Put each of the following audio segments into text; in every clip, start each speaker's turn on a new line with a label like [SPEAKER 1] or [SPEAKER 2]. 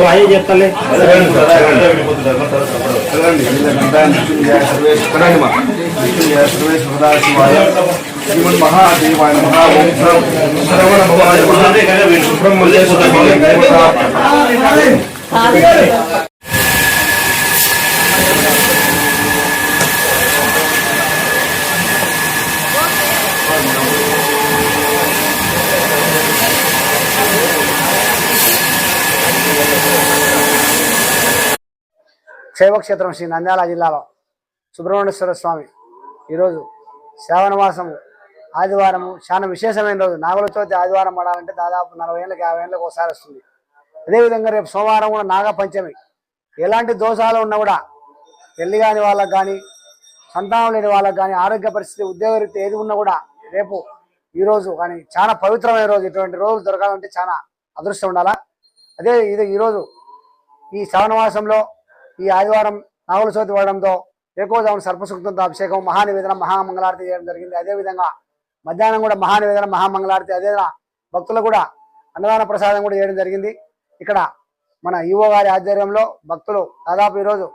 [SPEAKER 1] आइए చెప్తాలే श्रीमन महादेवाय नमः ओम श्रवण भवाय ब्रह्मदेव
[SPEAKER 2] శైవక్షేత్రం శ్రీ నంద్యాల జిల్లాలో సుబ్రహ్మణ్యేశ్వర స్వామి ఈరోజు శ్రావణ మాసము ఆదివారము చాలా విశేషమైన రోజు. నాగుల చవితి ఆదివారం పడాలంటే దాదాపు 40 ఏళ్ళకి 50 ఏళ్ళకి ఒకసారి వస్తుంది. అదేవిధంగా రేపు సోమవారం కూడా నాగపంచమి. ఎలాంటి దోషాలు ఉన్నా కూడా పెళ్లి కాని వాళ్ళకి కానీ సంతానం లేని వాళ్ళకి కానీ ఆరోగ్య పరిస్థితి ఉద్యోగరీత్యా ఏది ఉన్నా కూడా రేపు ఈరోజు కానీ చాలా పవిత్రమైన రోజు. ఇటువంటి రోజులు దొరకాలంటే చాలా అదృష్టం ఉండాలా. అదే ఇది ఈరోజు ఈ శ్రావణ మాసంలో ఈ ఆదివారం నాగుల చవితి పడడంతో ఏకోజామున సర్పసూక్తంతో అభిషేకం మహానివేదన మహామంగళారతి చేయడం జరిగింది. అదేవిధంగా మధ్యాహ్నం కూడా మహానివేదన మహామంగళారతి, అదే భక్తులు కూడా అన్నదాన ప్రసాదం కూడా చేయడం జరిగింది. ఇక్కడ మన ఈవో గారి ఆధ్వర్యంలో భక్తులు దాదాపు ఈరోజు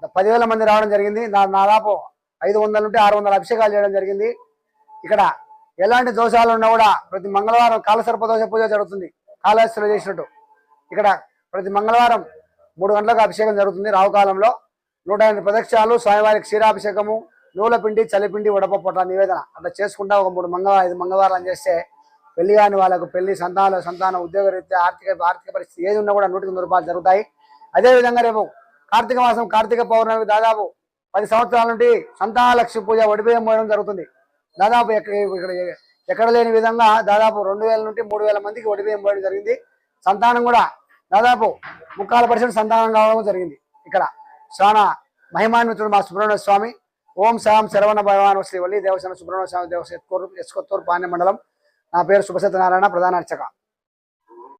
[SPEAKER 2] 10,000 మంది రావడం జరిగింది. దాదాపు 500 నుండి 600 అభిషేకాలు చేయడం జరిగింది. ఇక్కడ ఎలాంటి దోషాలు ఉన్నా కూడా ప్రతి మంగళవారం కాలసర్పదోష పూజ జరుగుతుంది. కాళహస్తిలో చేసినట్టు ఇక్కడ ప్రతి మంగళవారం 3 గంటలకు అభిషేకం జరుగుతుంది. రావుకాలంలో 108 ప్రదక్షిణాలు, స్వామివారికి క్షీరాభిషేకము, నూలపిండి, చలిపిండి, వడపప్పు అట్లా నివేదన అట్లా చేసుకుంటా ఒక 5 మంగళవారాలు చేస్తే పెళ్లి కాని వాళ్ళకు పెళ్లి, సంతానం ఉద్యోగరీత్యా ఆర్థిక పరిస్థితి ఏది ఉన్నా కూడా 100కి 100 రూపాయలు జరుగుతాయి. అదేవిధంగా రేపు కార్తీక మాసం కార్తీక పౌర్ణమి దాదాపు 10 సంవత్సరాల నుండి సంతానలక్ష్మి పూజ వడిబియ్యం పోయడం జరుగుతుంది. దాదాపు ఇక్కడ ఎక్కడ లేని విధంగా దాదాపు 2000 నుండి 3000 మందికి వడిబియ్యం పోయడం జరిగింది. సంతానం కూడా దాదాపు 3/4% సంతానం కావడం జరిగింది. ఇక్కడ చాలా మహిమాన్వితుడు మా సుబ్రహ్మణ్య స్వామి. ఓం శాం శరవణ భగవాన్ శ్రీ వల్లి దేవసేన సుబ్రహ్మణ్య స్వామి దేవసేన ఎస్కొత్తూరు పాణ్య మండలం. నా పేరు సుభసత్యనారాయణ, ప్రధాన అర్చక.